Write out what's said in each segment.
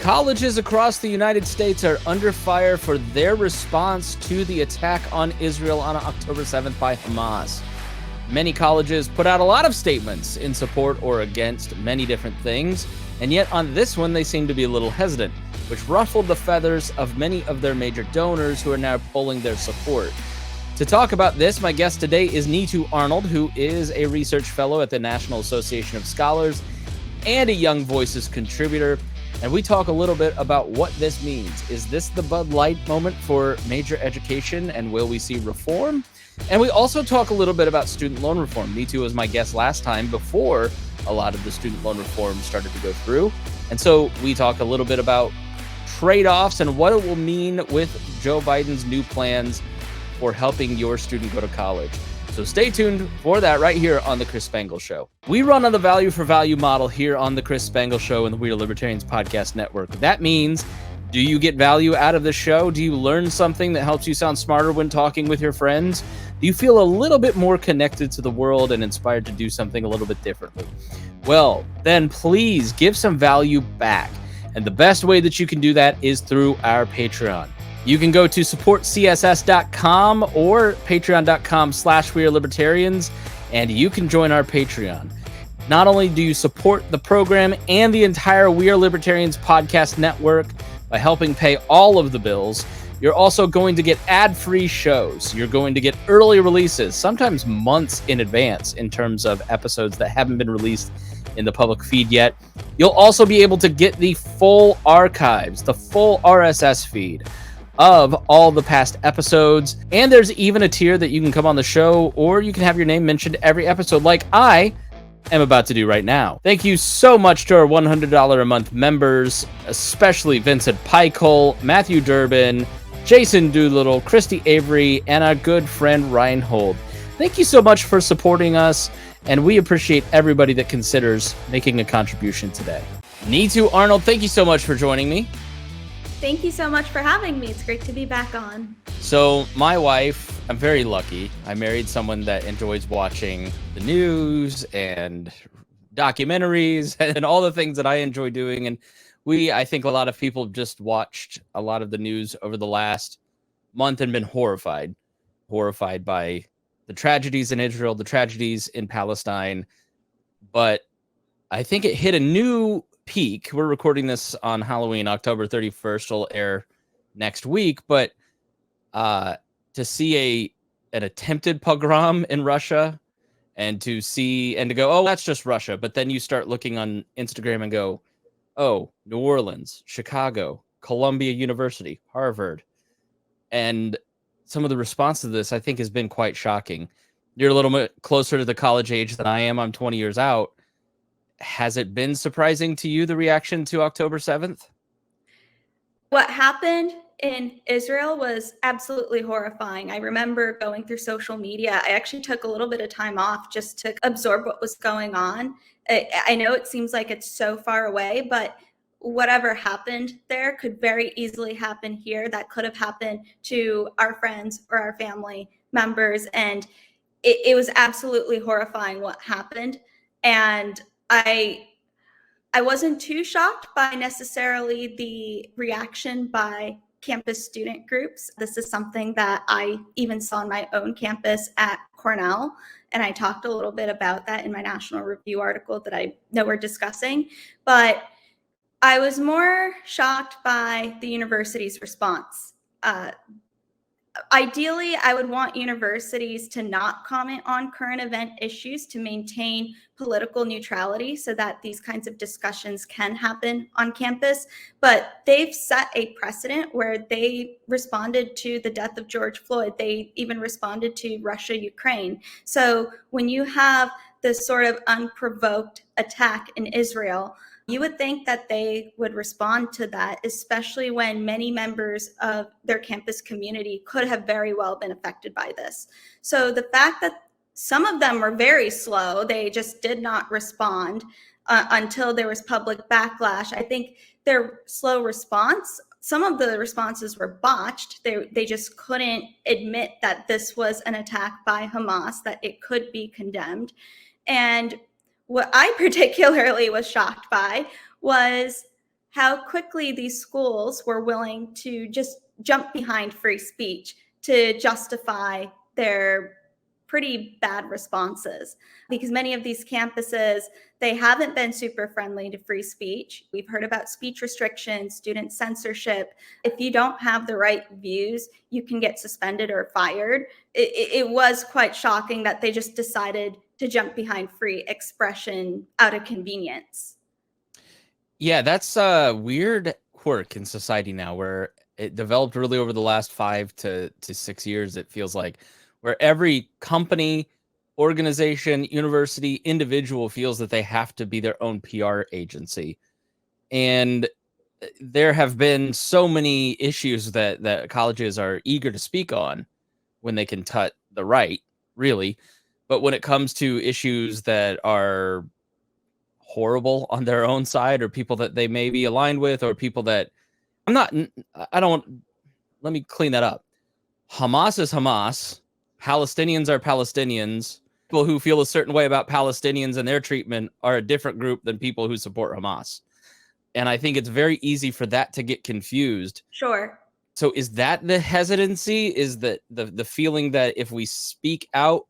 Colleges across the United States are under fire for their response to the attack on Israel on October 7th by Hamas. Many colleges put out a lot of statements in support or against many different things, and yet on this one they seem to be a little hesitant, which ruffled the feathers of many of their major donors who are now pulling their support. To talk about this, my guest today is Neetu Arnold, who is a research fellow at the National Association of Scholars and a Young Voices contributor. And we talk a little bit about what this means. Is this the Bud Light moment for major education, and will we see reform? And we also talk a little bit about student loan reform. Neetu was my guest last time before a lot of the student loan reform started to go through. And so we talk a little bit about trade-offs and what it will mean with Joe Biden's new plans for helping your student go to college. So stay tuned for that right here on The Chris Spangle Show. We run on the value for value model here on The Chris Spangle Show and the We Are Libertarians Podcast Network. That means, do you get value out of the show? Do you learn something that helps you sound smarter when talking with your friends? Do you feel a little bit more connected to the world and inspired to do something a little bit differently? Well, then please give some value back. And the best way that you can do that is through our Patreon. You can go to supportcss.com or patreon.com/wearelibertarians, and you can join our Patreon. Not only do you support the program and the entire We Are Libertarians podcast network by helping pay all of the bills, you're also going to get ad-free shows. You're going to get early releases, sometimes months in advance in terms of episodes that haven't been released in the public feed yet. You'll also be able to get the full archives, the full RSS feed of all the past episodes. And there's even a tier that you can come on the show, or you can have your name mentioned every episode like I am about to do right now. Thank you so much to our $100 a month members, especially Vincent Pikol, Matthew Durbin, Jason Doolittle, Christy Avery, and our good friend Reinhold. Thank you so much for supporting us, and we appreciate everybody that considers making a contribution today. Neetu Arnold, thank you so much for joining me. Thank you so much for having me. It's great to be back on. So my wife, I'm very lucky. I married someone that enjoys watching the news and documentaries and all the things that I enjoy doing. And I think a lot of people just watched a lot of the news over the last month and been horrified by the tragedies in Israel, the tragedies in Palestine. But I think it hit a new peak. We're recording this on Halloween, October 31st. It'll air next week. But to see an attempted pogrom in Russia and to go, oh, that's just Russia. But then you start looking on Instagram and go, oh, New Orleans, Chicago, Columbia University, Harvard. And some of the response to this, I think, has been quite shocking. You're a little bit closer to the college age than I am. I'm 20 years out. Has it been surprising to you, the reaction to October 7th? What happened in Israel was absolutely horrifying. I remember going through social media. I actually took a little bit of time off just to absorb what was going on. I know it seems like it's so far away, but whatever happened there could very easily happen here. That could have happened to our friends or our family members. And it was absolutely horrifying what happened. And I wasn't too shocked by necessarily the reaction by campus student groups. This is something that I even saw on my own campus at Cornell, and I talked a little bit about that in my National Review article that I know we're discussing. But I was more shocked by the university's response. Ideally, I would want universities to not comment on current event issues to maintain political neutrality so that these kinds of discussions can happen on campus. But they've set a precedent where they responded to the death of George Floyd. They even responded to Russia, Ukraine. So when you have this sort of unprovoked attack in Israel, you would think that they would respond to that, especially when many members of their campus community could have very well been affected by this. So the fact that some of them were very slow, they just did not respond until there was public backlash. I think their slow response, some of the responses were botched. They just couldn't admit that this was an attack by Hamas, that it could be condemned. And what I particularly was shocked by was how quickly these schools were willing to just jump behind free speech to justify their pretty bad responses, because many of these campuses, they haven't been super friendly to free speech. We've heard about speech restrictions, student censorship. If you don't have the right views, you can get suspended or fired. It was quite shocking that they just decided to jump behind free expression out of convenience. Yeah, that's a weird quirk in society now, where it developed really over the last 5 to 6 years, it feels like, where every company, organization, university, individual feels that they have to be their own PR agency. And there have been so many issues that colleges are eager to speak on when they can tut the right, really. But when it comes to issues that are horrible on their own side, or people that they may be aligned with, or people that I'm not, I don't, let me clean that up. Hamas is Hamas. Palestinians are Palestinians. People who feel a certain way about Palestinians and their treatment are a different group than people who support Hamas. And I think it's very easy for that to get confused. Sure. So is that the hesitancy? Is that the feeling that if we speak out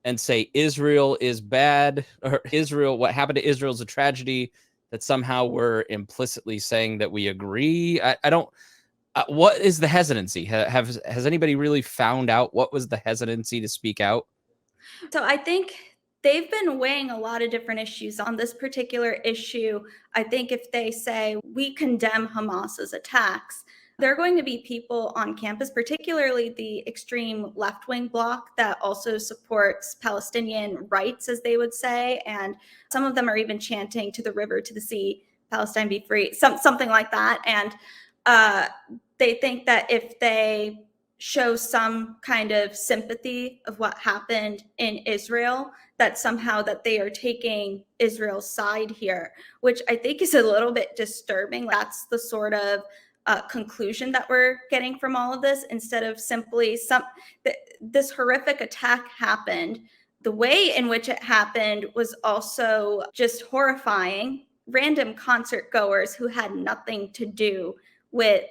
and say Israel is bad, or Israel, what happened to Israel is a tragedy, that somehow we're implicitly saying that we agree? I don't. What is the hesitancy? Has anybody really found out what was the hesitancy to speak out? So I think they've been weighing a lot of different issues on this particular issue. I think if they say we condemn Hamas's attacks, there are going to be people on campus, particularly the extreme left-wing bloc that also supports Palestinian rights, as they would say. And some of them are even chanting to the river, to the sea, Palestine be free, something like that. And they think that if they show some kind of sympathy of what happened in Israel, that somehow that they are taking Israel's side here, which I think is a little bit disturbing. That's the sort of conclusion that we're getting from all of this, instead of simply this horrific attack happened. The way in which it happened was also just horrifying. Random concert goers who had nothing to do with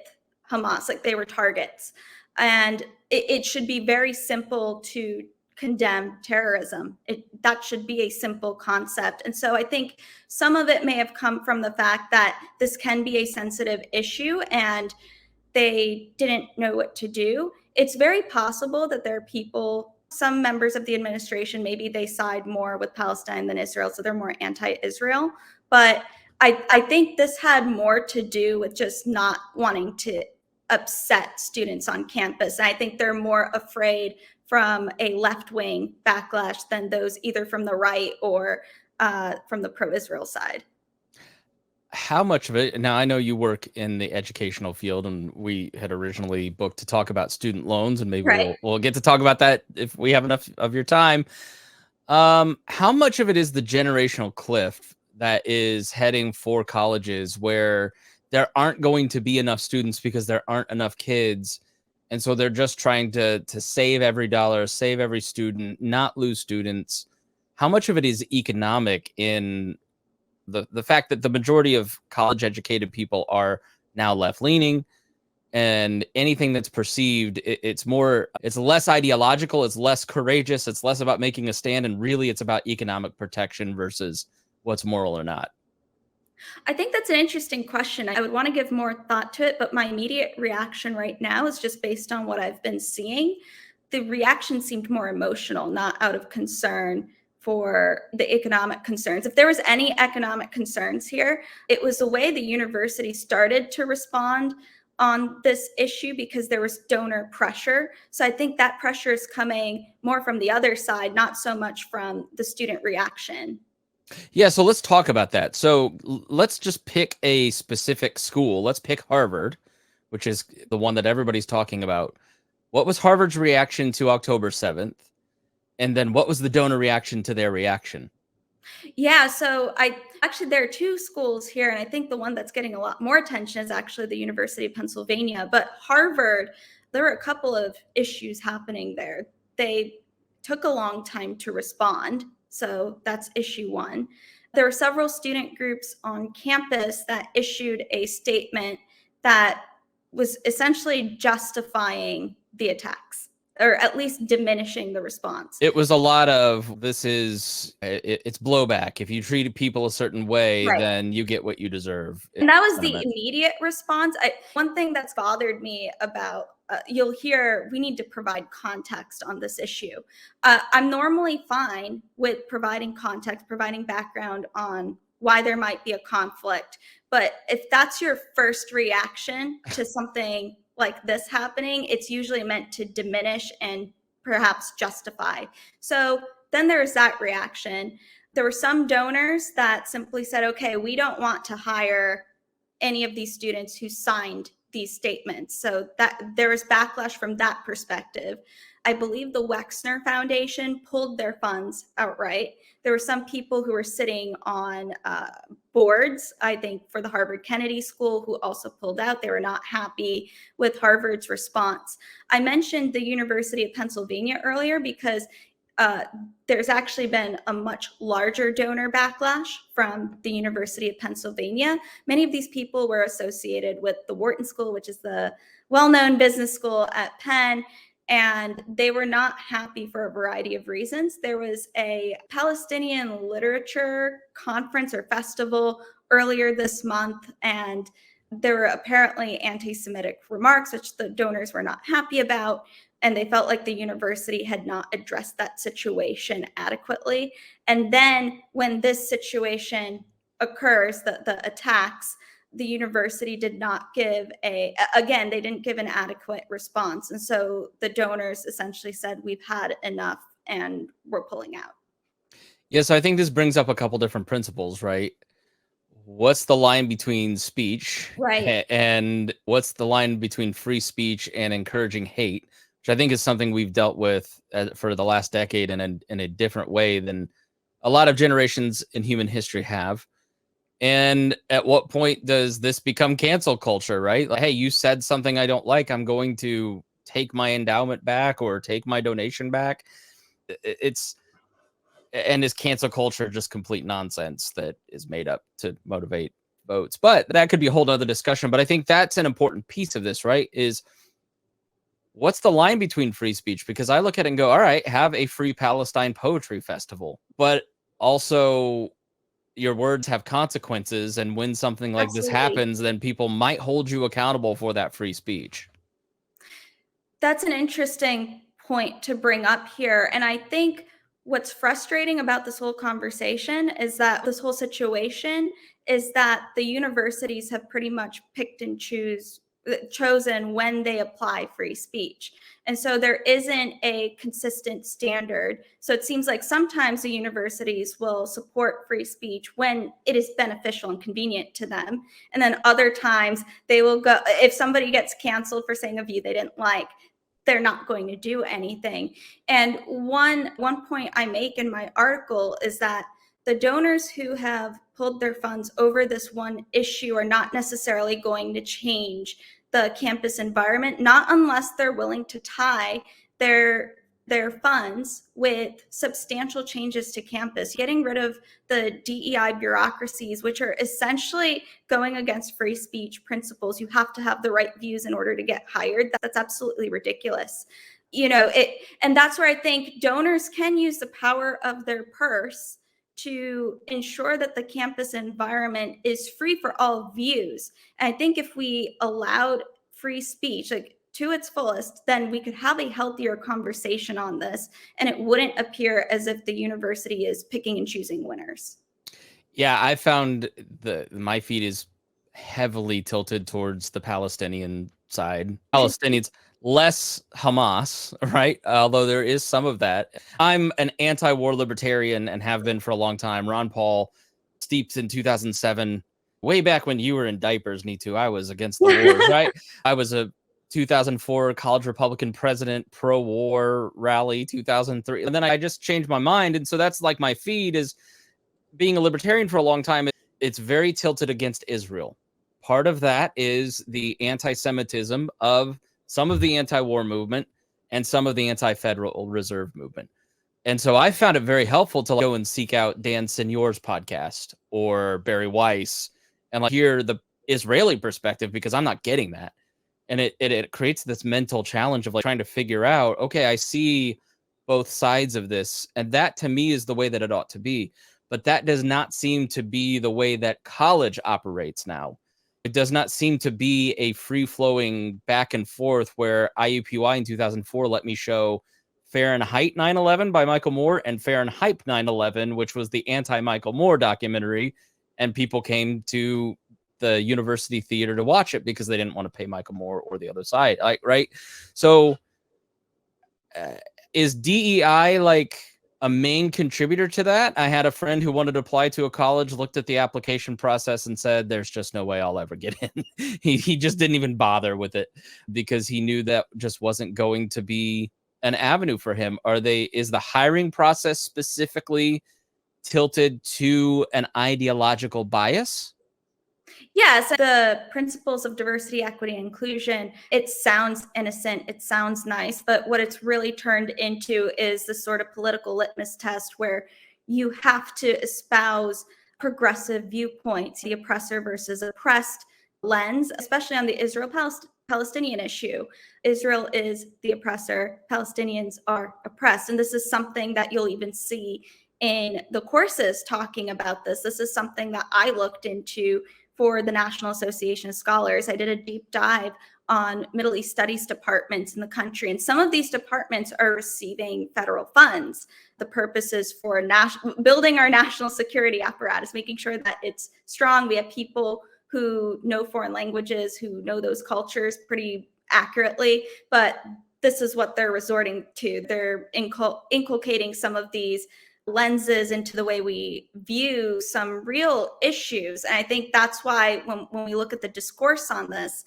Hamas, like they were targets. And it should be very simple to condemn terrorism. That should be a simple concept. And so I think some of it may have come from the fact that this can be a sensitive issue and they didn't know what to do. It's very possible that there are people, some members of the administration, maybe they side more with Palestine than Israel, so they're more anti-Israel. But I think this had more to do with just not wanting to upset students on campus. And I think they're more afraid from a left-wing backlash than those either from the right or from the pro-Israel side. How much of it, now I know you work in the educational field, and we had originally booked to talk about student loans, and maybe Right. we'll get to talk about that if we have enough of your time. How much of it is the generational cliff that is heading for colleges, where there aren't going to be enough students because there aren't enough kids, and so they're just trying to save every dollar, save every student, not lose students? How much of it is economic in the fact that the majority of college educated people are now left leaning, and anything that's perceived, it's less ideological, it's less courageous, it's less about making a stand, and really it's about economic protection versus what's moral or not? I think that's an interesting question. I would want to give more thought to it, but my immediate reaction right now is just based on what I've been seeing. The reaction seemed more emotional, not out of concern for the economic concerns. If there was any economic concerns here, it was the way the university started to respond on this issue, because there was donor pressure. So I think that pressure is coming more from the other side, not so much from the student reaction. Yeah, so let's talk about that. So let's just pick a specific school. Let's pick Harvard, which is the one that everybody's talking about. What was Harvard's reaction to October 7th? And then what was the donor reaction to their reaction? Yeah, so there are two schools here, and I think the one that's getting a lot more attention is actually the University of Pennsylvania. But Harvard, there are a couple of issues happening there. They took a long time to respond, so that's issue one. there were several student groups on campus that issued a statement that was essentially justifying the attacks, or at least diminishing the response. It was a lot of, it's blowback. If you treat people a certain way, Right. then you get what you deserve. And that was the immediate response. One thing that's bothered me about, you'll hear, we need to provide context on this issue. I'm normally fine with providing context, providing background on why there might be a conflict. But if that's your first reaction to something like this happening, it's usually meant to diminish and perhaps justify. So then there's that reaction. There were some donors that simply said, okay, we don't want to hire any of these students who signed these statements. So that there was backlash from that perspective. I believe the Wexner Foundation pulled their funds outright. There were some people who were sitting on boards, I think, for the Harvard Kennedy School, who also pulled out. They were not happy with Harvard's response. I mentioned the University of Pennsylvania earlier because there's actually been a much larger donor backlash from the University of Pennsylvania. Many of these people were associated with the Wharton School, which is the well-known business school at Penn, and they were not happy for a variety of reasons. There was a Palestinian literature conference or festival earlier this month, and there were apparently anti-Semitic remarks, which the donors were not happy about. And they felt like the university had not addressed that situation adequately. And then when this situation occurs, the attacks, the university did not give they didn't give an adequate response. And so the donors essentially said, we've had enough and we're pulling out. Yes, I think this brings up a couple different principles, right? What's the line between speech, right, and what's the line between free speech and encouraging hate, which I think is something we've dealt with for the last decade in a different way than a lot of generations in human history have. And at what point does this become cancel culture, right? Like, hey, you said something I don't like, I'm going to take my endowment back or take my donation back. And is cancel culture just complete nonsense that is made up to motivate votes? But that could be a whole other discussion. But I think that's an important piece of this, right? Is what's the line between free speech? Because I look at it and go, all right, have a free Palestine poetry festival, but also your words have consequences. And when something like this happens, then people might hold you accountable for that free speech. That's an interesting point to bring up here. And I think what's frustrating about this whole conversation is that this whole situation is that the universities have pretty much picked and chosen when they apply free speech. And so there isn't a consistent standard. So it seems like sometimes the universities will support free speech when it is beneficial and convenient to them. And then other times they will go, if somebody gets canceled for saying a view they didn't like, they're not going to do anything. And one point I make in my article is that the donors who have pulled their funds over this one issue are not necessarily going to change the campus environment, not unless they're willing to tie their funds with substantial changes to campus, getting rid of the DEI bureaucracies, which are essentially going against free speech principles. You have to have the right views in order to get hired. That's absolutely ridiculous. And that's where I think donors can use the power of their purse to ensure that the campus environment is free for all views. And I think if we allowed free speech, like to its fullest, then we could have a healthier conversation on this, and it wouldn't appear as if the university is picking and choosing winners. Yeah, I found my feed is heavily tilted towards the Palestinian side. Palestinians, less Hamas, right? Although there is some of that. I'm an anti-war libertarian and have been for a long time. Ron Paul, steeped in 2007, way back when you were in diapers, Neetu. I was against the wars, right? I was a 2004 college Republican president, pro-war rally, 2003. And then I just changed my mind. And so that's like my feed is being a libertarian for a long time. It's very tilted against Israel. Part of that is the anti-Semitism of some of the anti-war movement and some of the anti-Federal Reserve movement. And so I found it very helpful to go and seek out Dan Senor's podcast or Barry Weiss and hear the Israeli perspective, because I'm not getting that. And it creates this mental challenge of trying to figure out, okay, I see both sides of this, and that to me is the way that it ought to be. But that does not seem to be the way that college operates now. It does not seem to be a free-flowing back and forth where IUPUI in 2004 let me show Fahrenheit 9/11 by Michael Moore and Fahrenheit 9/11, which was the anti-Michael Moore documentary, and people came to the university theater to watch it because they didn't want to pay Michael Moore or the other side, right? So is DEI a main contributor to that? I had a friend who wanted to apply to a college, looked at the application process and said, there's just no way I'll ever get in. He just didn't even bother with it because he knew that just wasn't going to be an avenue for him. Is the hiring process specifically tilted to an ideological bias? Yes, the principles of diversity, equity, and inclusion, it sounds innocent, it sounds nice, but what it's really turned into is the sort of political litmus test where you have to espouse progressive viewpoints, the oppressor versus oppressed lens, especially on the Israel-Palestinian issue. Israel is the oppressor, Palestinians are oppressed. And this is something that you'll even see in the courses talking about this. This is something that I looked into for the National Association of Scholars. I did a deep dive on Middle East studies departments in the country, and some of these departments are receiving federal funds. The purpose is for building our national security apparatus, making sure that it's strong. We have people who know foreign languages, who know those cultures pretty accurately, but this is what they're resorting to. They're inculcating some of these lenses into the way we view some real issues. And I think that's why when we look at the discourse on this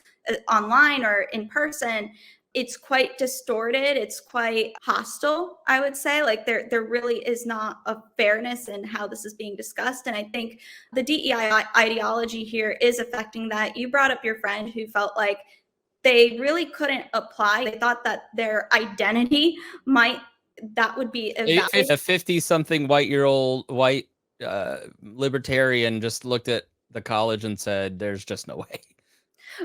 online or in person, it's quite distorted. It's quite hostile, I would say. There really is not a fairness in how this is being discussed. And I think the DEI ideology here is affecting that. You brought up your friend who felt like they really couldn't apply. They thought that their identity that would be a 50-something white libertarian just looked at the college and said, there's just no way.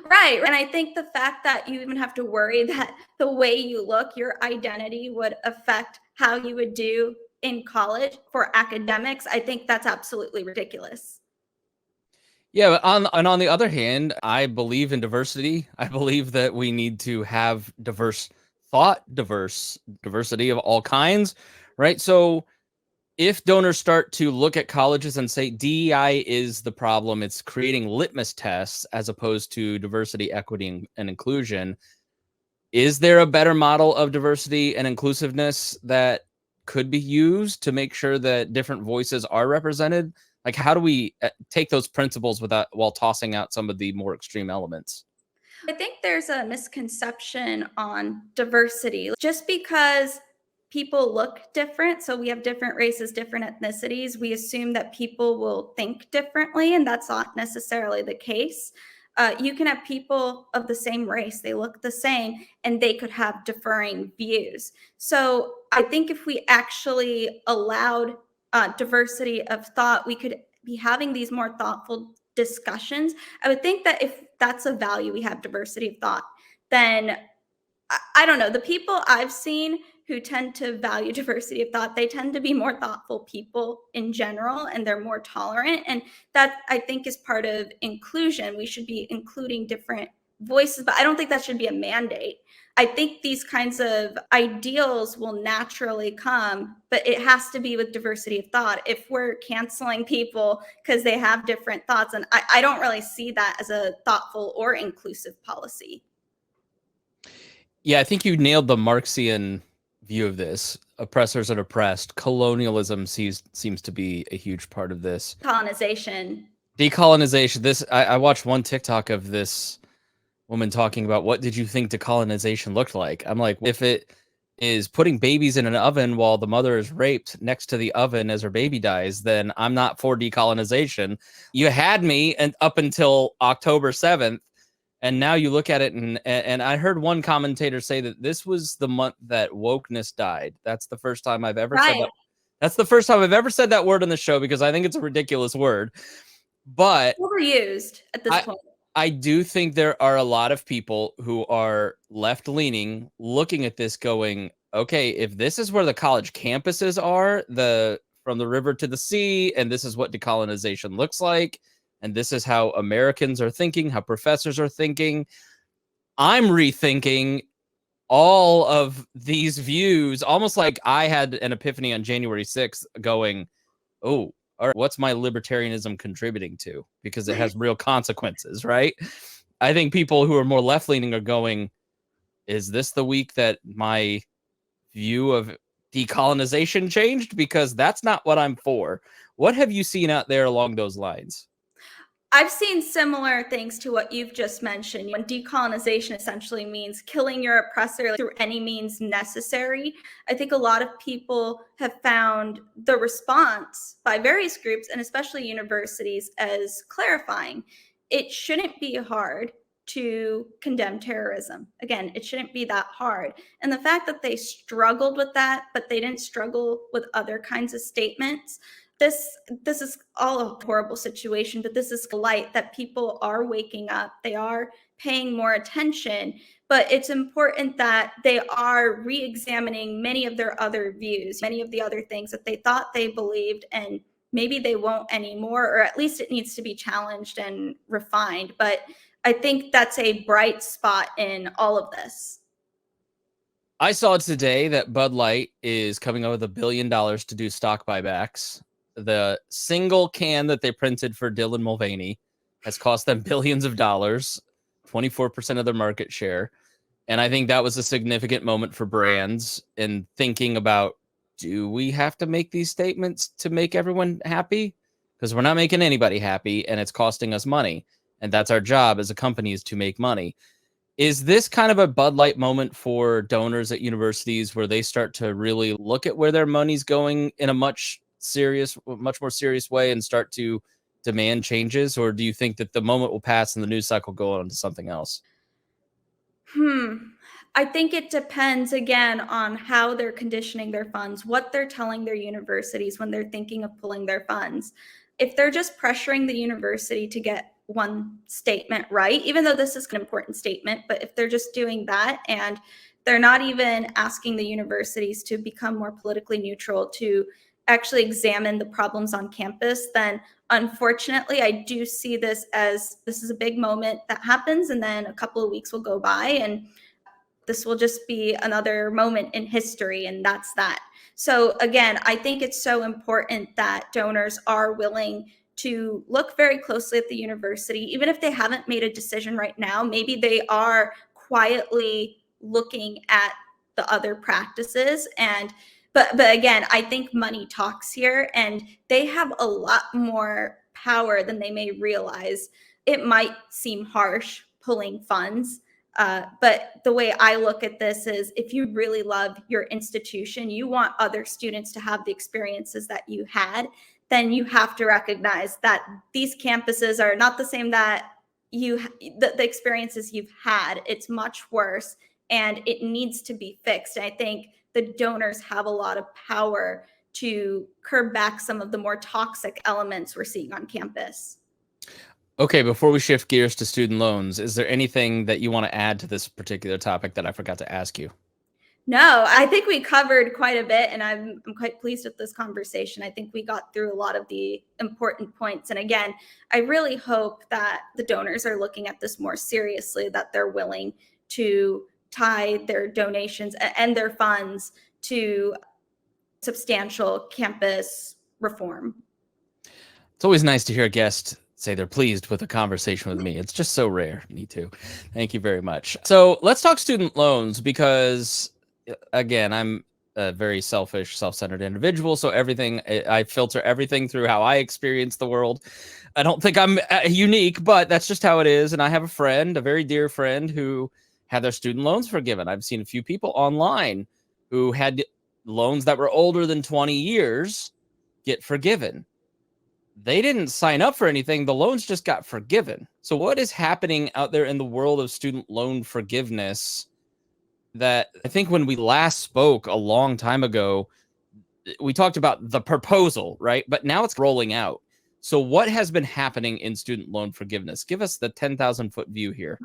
Right. And I think the fact that you even have to worry that the way you look, your identity would affect how you would do in college for academics, I think that's absolutely ridiculous. Yeah, on the other hand, I believe in diversity. I believe that we need to have diverse thought, diversity of all kinds, right? So if donors start to look at colleges and say DEI is the problem, it's creating litmus tests as opposed to diversity, equity, and inclusion, is there a better model of diversity and inclusiveness that could be used to make sure that different voices are represented? How do we take those principles while tossing out some of the more extreme elements? I think there's a misconception on diversity. Just because people look different, so we have different races, different ethnicities, we assume that people will think differently, and that's not necessarily the case. You can have people of the same race, they look the same, and they could have differing views. So I think if we actually allowed diversity of thought, we could be having these more thoughtful discussions. I would think that if that's a value, we have diversity of thought, then I don't know, the people I've seen who tend to value diversity of thought, they tend to be more thoughtful people in general, and they're more tolerant. And that, I think, is part of inclusion. We should be including different voices, but I don't think that should be a mandate. I think these kinds of ideals will naturally come, but it has to be with diversity of thought. If we're canceling people because they have different thoughts, and I don't really see that as a thoughtful or inclusive policy. Yeah, I think you nailed the Marxian view of this. Oppressors and oppressed. Colonialism seems to be a huge part of this. Decolonization. I watched one TikTok of this woman talking about, what did you think decolonization looked like? I'm like, if it is putting babies in an oven while the mother is raped next to the oven as her baby dies, then I'm not for decolonization. You had me and up until October 7th, And now you look at it, and I heard one commentator say that this was the month that wokeness died. That's the first time I've ever said that. That's the first time I've ever said that word on the show, because I think it's a ridiculous word. But overused at this point. I do think there are a lot of people who are left-leaning looking at this going, okay, if this is where the college campuses are, from the river to the sea, and this is what decolonization looks like, and this is how Americans are thinking, how professors are thinking, I'm rethinking all of these views, almost like I had an epiphany on January 6th going, oh, all right, what's my libertarianism contributing to? Because it has real consequences, right? I think people who are more left-leaning are going, is this the week that my view of decolonization changed? Because that's not what I'm for. What have you seen out there along those lines? I've seen similar things to what you've just mentioned. When decolonization essentially means killing your oppressor through any means necessary, I think a lot of people have found the response by various groups, and especially universities, as clarifying. It shouldn't be hard to condemn terrorism. Again, it shouldn't be that hard. And the fact that they struggled with that, but they didn't struggle with other kinds of statements, this is all a horrible situation, but this is light that people are waking up. They are paying more attention, but it's important that they are re-examining many of their other views, many of the other things that they thought they believed, and maybe they won't anymore, or at least it needs to be challenged and refined. But I think that's a bright spot in all of this. I saw today that Bud Light is coming up with $1 billion to do stock buybacks. The single can that they printed for Dylan Mulvaney has cost them billions of dollars, 24% of their market share. And I think that was a significant moment for brands in thinking about, do we have to make these statements to make everyone happy? Because we're not making anybody happy, and it's costing us money. And that's our job as a company, is to make money. Is this kind of a Bud Light moment for donors at universities where they start to really look at where their money's going in a much more serious way and start to demand changes? Or do you think that the moment will pass and the news cycle go on to something else? I think it depends, again, on how they're conditioning their funds, what they're telling their universities when they're thinking of pulling their funds. If they're just pressuring the university to get one statement right, even though this is an important statement, but if they're just doing that and they're not even asking the universities to become more politically neutral, to actually examine the problems on campus, then unfortunately, I do see this is a big moment that happens, and then a couple of weeks will go by, and this will just be another moment in history, and that's that. So again, I think it's so important that donors are willing to look very closely at the university, even if they haven't made a decision right now. Maybe they are quietly looking at the other practices, but again, I think money talks here, and they have a lot more power than they may realize. It might seem harsh pulling funds, but the way I look at this is, if you really love your institution, you want other students to have the experiences that you had, then you have to recognize that these campuses are not the same that the experiences you've had. It's much worse, and it needs to be fixed. And I think the donors have a lot of power to curb back some of the more toxic elements we're seeing on campus. Okay, before we shift gears to student loans, is there anything that you want to add to this particular topic that I forgot to ask you? No, I think we covered quite a bit, and I'm quite pleased with this conversation. I think we got through a lot of the important points. And again, I really hope that the donors are looking at this more seriously, that they're willing to tie their donations and their funds to substantial campus reform. It's always nice to hear a guest say they're pleased with a conversation with me. It's just so rare. Neetu. Thank you very much. So let's talk student loans, because again, I'm a very selfish, self-centered individual. So I filter everything through how I experience the world. I don't think I'm unique, but that's just how it is. And I have a very dear friend, who had their student loans forgiven. I've seen a few people online who had loans that were older than 20 years get forgiven. they didn't sign up for anything. The loans just got forgiven. So what is happening out there in the world of student loan forgiveness that I think when we last spoke a long time ago, we talked about the proposal, right? But now it's rolling out. So what has been happening in student loan forgiveness? Give us the 10,000-foot view here.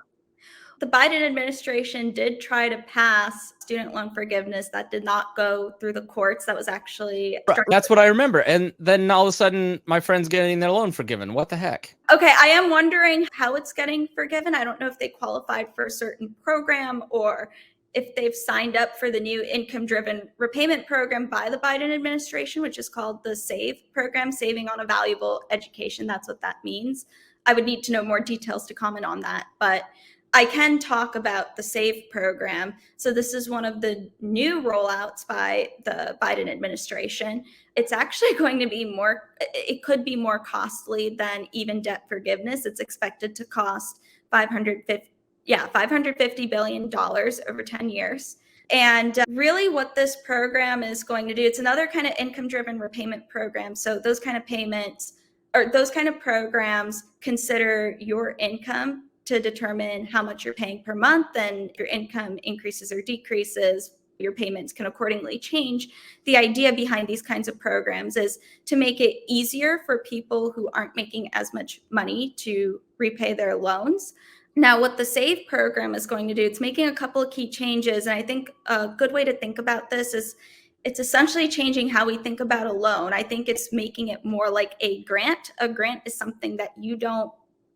The Biden administration did try to pass student loan forgiveness. That did not go through the courts. That was actually... That's what I remember. And then all of a sudden, my friend's getting their loan forgiven. What the heck? Okay, I am wondering how it's getting forgiven. I don't know if they qualified for a certain program or if they've signed up for the new income-driven repayment program by the Biden administration, which is called the SAVE program, Saving on a Valuable Education. That's what that means. I would need to know more details to comment on that, but I can talk about the SAVE program. So this is one of the new rollouts by the Biden administration. It's actually going to be it could be more costly than even debt forgiveness. It's expected to cost $550 billion over 10 years. And really what this program is going to do, it's another kind of income-driven repayment program. So those kind of payments or those kind of programs consider your income to determine how much you're paying per month, and your income increases or decreases, your payments can accordingly change. The idea behind these kinds of programs is to make it easier for people who aren't making as much money to repay their loans. Now, what the SAVE program is going to do, it's making a couple of key changes. And I think a good way to think about this is it's essentially changing how we think about a loan. I think it's making it more like a grant. A grant is something that you don't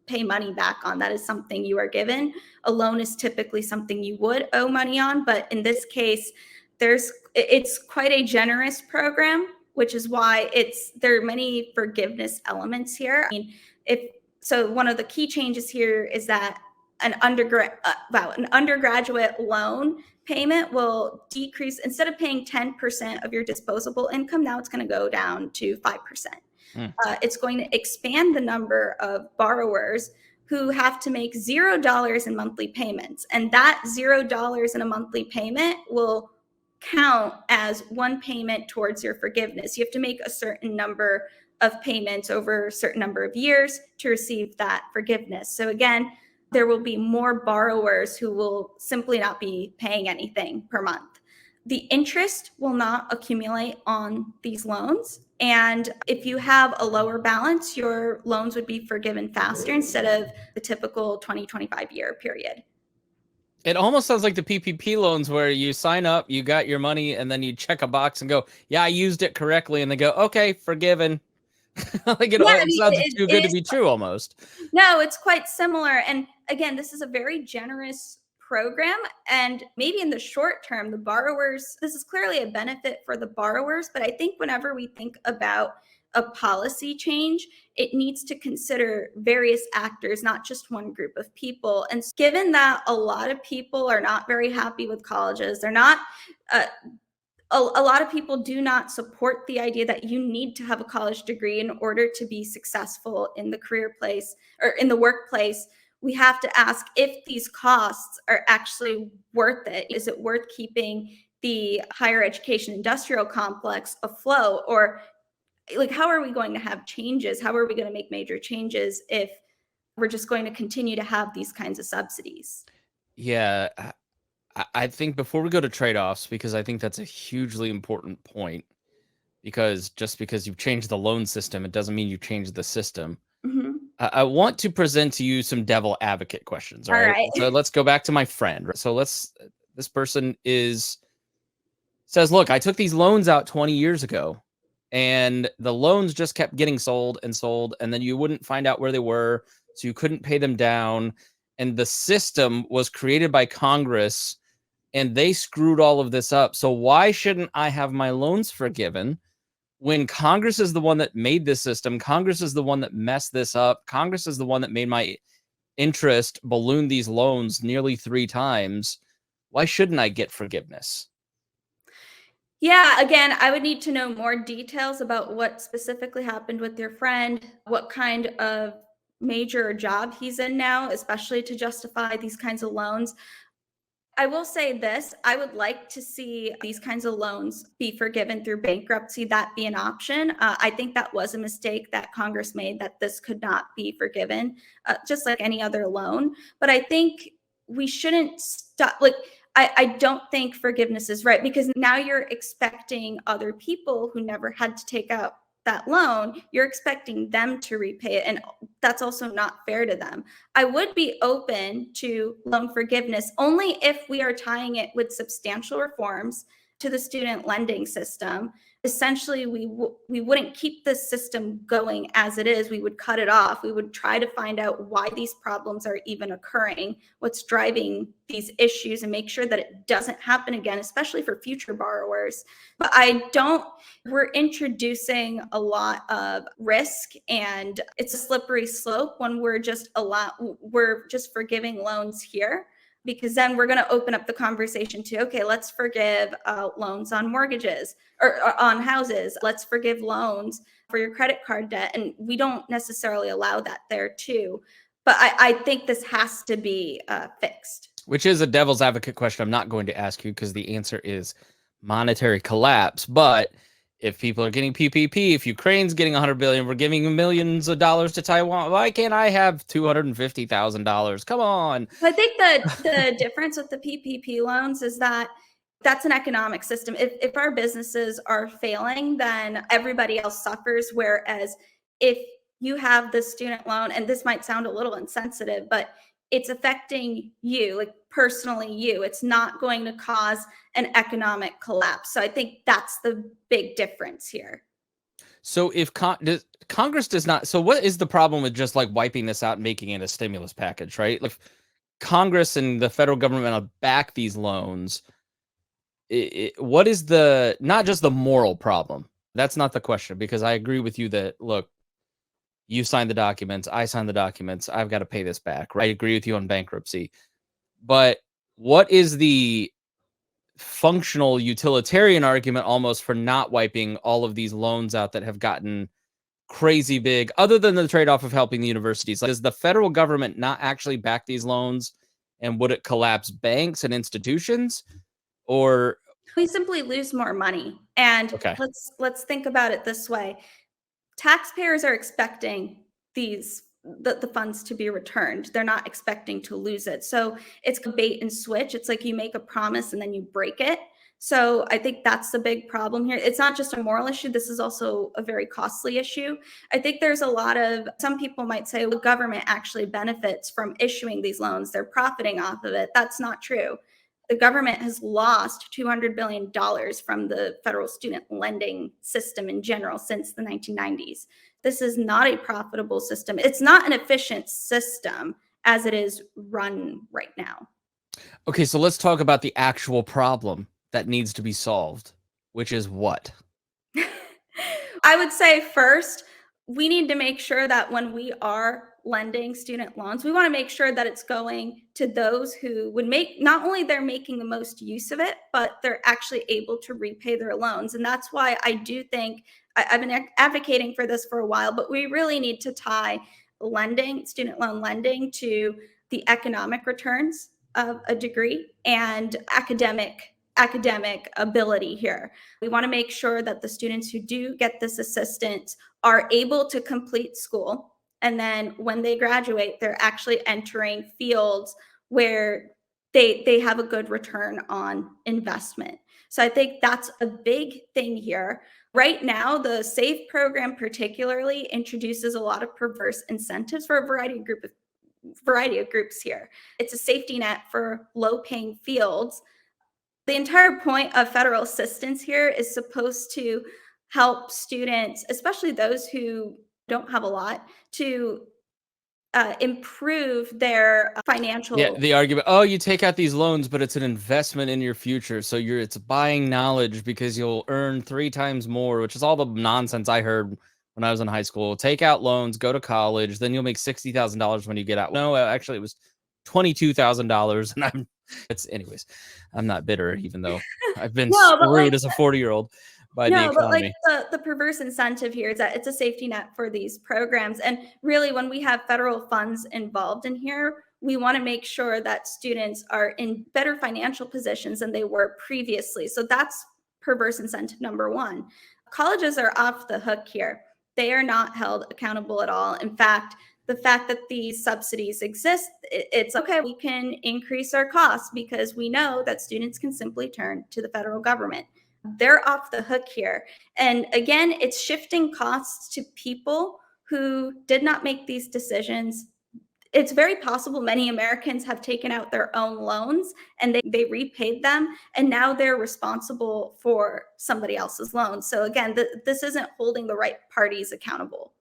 pay money back on. That is something you are given. A loan is typically something you would owe money on, but in this case, it's quite a generous program, which is why there are many forgiveness elements here. I mean, one of the key changes here is that an undergraduate loan payment will decrease. Instead of paying 10% of your disposable income, now it's going to go down to 5%. It's going to expand the number of borrowers who have to make $0 in monthly payments. And that $0 in a monthly payment will count as one payment towards your forgiveness. You have to make a certain number of payments over a certain number of years to receive that forgiveness. So again, there will be more borrowers who will simply not be paying anything per month. The interest will not accumulate on these loans. And if you have a lower balance, your loans would be forgiven faster instead of the typical 20-25 year period. It almost sounds like the PPP loans where you sign up, you got your money, and then you check a box and go, yeah, I used it correctly. And they go, okay, forgiven. It sounds too good to be true almost. No, it's quite similar. And again, this is a very generous program. And maybe in the short term, this is clearly a benefit for the borrowers. But I think whenever we think about a policy change, it needs to consider various actors, not just one group of people. And given that a lot of people are not very happy with colleges, they're not, a lot of people do not support the idea that you need to have a college degree in order to be successful in the career place or in the workplace. We have to ask if these costs are actually worth it. Is it worth keeping the higher education industrial complex afloat? Or how are we going to have changes? How are we going to make major changes if we're just going to continue to have these kinds of subsidies? Yeah, I think before we go to trade-offs, because I think that's a hugely important point, because just because you've changed the loan system, it doesn't mean you changed the system. Mm-hmm. I want to present to you some devil advocate questions. All right. So let's go back to my friend. So this person says, look, I took these loans out 20 years ago and the loans just kept getting sold and sold. And then you wouldn't find out where they were. So you couldn't pay them down. And the system was created by Congress and they screwed all of this up. So why shouldn't I have my loans forgiven? When Congress is the one that made this system, Congress is the one that messed this up. Congress is the one that made my interest balloon these loans nearly 3 times. Why shouldn't I get forgiveness? Yeah, again, I would need to know more details about what specifically happened with your friend, what kind of major job he's in now, especially to justify these kinds of loans. I will say this, I would like to see these kinds of loans be forgiven through bankruptcy, that be an option. I think that was a mistake that Congress made, that this could not be forgiven, just like any other loan. But I think we shouldn't stop, like, I don't think forgiveness is right, because now you're expecting other people who never had to take out that loan, you're expecting them to repay it. And that's also not fair to them. I would be open to loan forgiveness only if we are tying it with substantial reforms to the student lending system. Essentially, we wouldn't keep the system going as it is. We would cut it off. We would try to find out why these problems are even occurring, what's driving these issues, and make sure that it doesn't happen again, especially for future borrowers. But we're introducing a lot of risk, and it's a slippery slope when we're just forgiving loans here, because then we're going to open up the conversation to, okay, let's forgive loans on mortgages or on houses. Let's forgive loans for your credit card debt. And we don't necessarily allow that there too. But I think this has to be fixed. Which is a devil's advocate question I'm not going to ask you, because the answer is monetary collapse. But if people are getting PPP, if Ukraine's getting $100 billion, we're giving millions of dollars to Taiwan, why can't I have $250,000? Come on. I think the difference with the PPP loans is that that's an economic system. If our businesses are failing, then everybody else suffers. Whereas if you have the student loan, and this might sound a little insensitive, but it's affecting you, like personally you. It's not going to cause an economic collapse. So I think that's the big difference here. So if Congress does not, so what is the problem with just like wiping this out and making it a stimulus package, right? Like Congress and the federal government will back these loans. What is not just the moral problem? That's not the question, because I agree with you that, look, you signed the documents, I signed the documents, I've got to pay this back. Right? I agree with you on bankruptcy. But what is the functional utilitarian argument almost for not wiping all of these loans out that have gotten crazy big, other than the trade-off of helping the universities? Like, does the federal government not actually back these loans, and would it collapse banks and institutions? Or we simply lose more money? And okay, let's think about it this way. Taxpayers are expecting the funds to be returned. They're not expecting to lose it. So it's a bait and switch. It's like you make a promise and then you break it. So I think that's the big problem here. It's not just a moral issue. This is also a very costly issue. I think there's some people might say, well, the government actually benefits from issuing these loans. They're profiting off of it. That's not true. The government has lost $200 billion from the federal student lending system in general since the 1990s. This is not a profitable system. It's not an efficient system as it is run right now. Okay, so let's talk about the actual problem that needs to be solved, which is what? I would say first, we need to make sure that when we are lending student loans, we want to make sure that it's going to those who would not only they're making the most use of it, but they're actually able to repay their loans. And that's why I do think I've been advocating for this for a while, but we really need to tie student loan lending, to the economic returns of a degree and academic ability here. We want to make sure that the students who do get this assistance are able to complete school. And then when they graduate, they're actually entering fields where they have a good return on investment. So I think that's a big thing here. Right now, the SAFE program particularly introduces a lot of perverse incentives for a variety of groups here. It's a safety net for low-paying fields. The entire point of federal assistance here is supposed to help students, especially those who don't have a lot, to improve their financial. Yeah, the argument, oh, you take out these loans, but it's an investment in your future. So it's buying knowledge because you'll earn 3 times more, which is all the nonsense I heard when I was in high school. Take out loans, go to college, then you'll make $60,000 when you get out. No, actually it was $22,000. And anyways, I'm not bitter, even though I've been screwed as a 40-year-old. By the economy. But like the perverse incentive here is that it's a safety net for these programs. And really, when we have federal funds involved in here, we want to make sure that students are in better financial positions than they were previously. So that's perverse incentive number one. Colleges are off the hook here. They are not held accountable at all. In fact, the fact that these subsidies exist, it's okay, we can increase our costs because we know that students can simply turn to the federal government. They're off the hook here. And again, it's shifting costs to people who did not make these decisions. It's very possible many Americans have taken out their own loans and they repaid them, and now they're responsible for somebody else's loans. So again, this isn't holding the right parties accountable.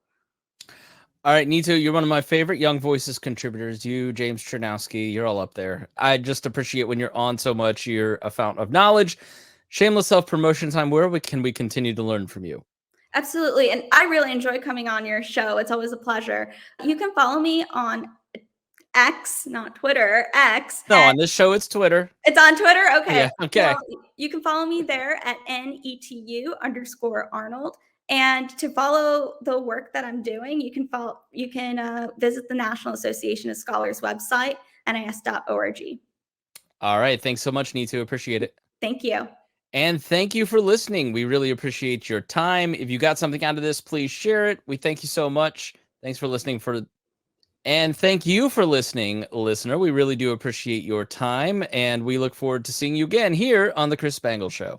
All right, Neetu, you're one of my favorite Young Voices contributors. You, James Chernowski, you're all up there. I just appreciate when you're on so much. You're a fountain of knowledge. Shameless self-promotion time. Where can we continue to learn from you? Absolutely. And I really enjoy coming on your show. It's always a pleasure. You can follow me on X, not Twitter, X. No, on this show, it's Twitter. It's on Twitter? Okay. Yeah, okay. Well, you can follow me there at Netu_Arnold. And to follow the work that I'm doing, you can visit the National Association of Scholars website, NIS.org. All right. Thanks so much, Neetu. Appreciate it. Thank you. And thank you for listening. We really appreciate your time. If you got something out of this, please share it. We thank you so much. Thanks for listening. And thank you for listening, listener. We really do appreciate your time, and we look forward to seeing you again here on The Chris Spangle Show.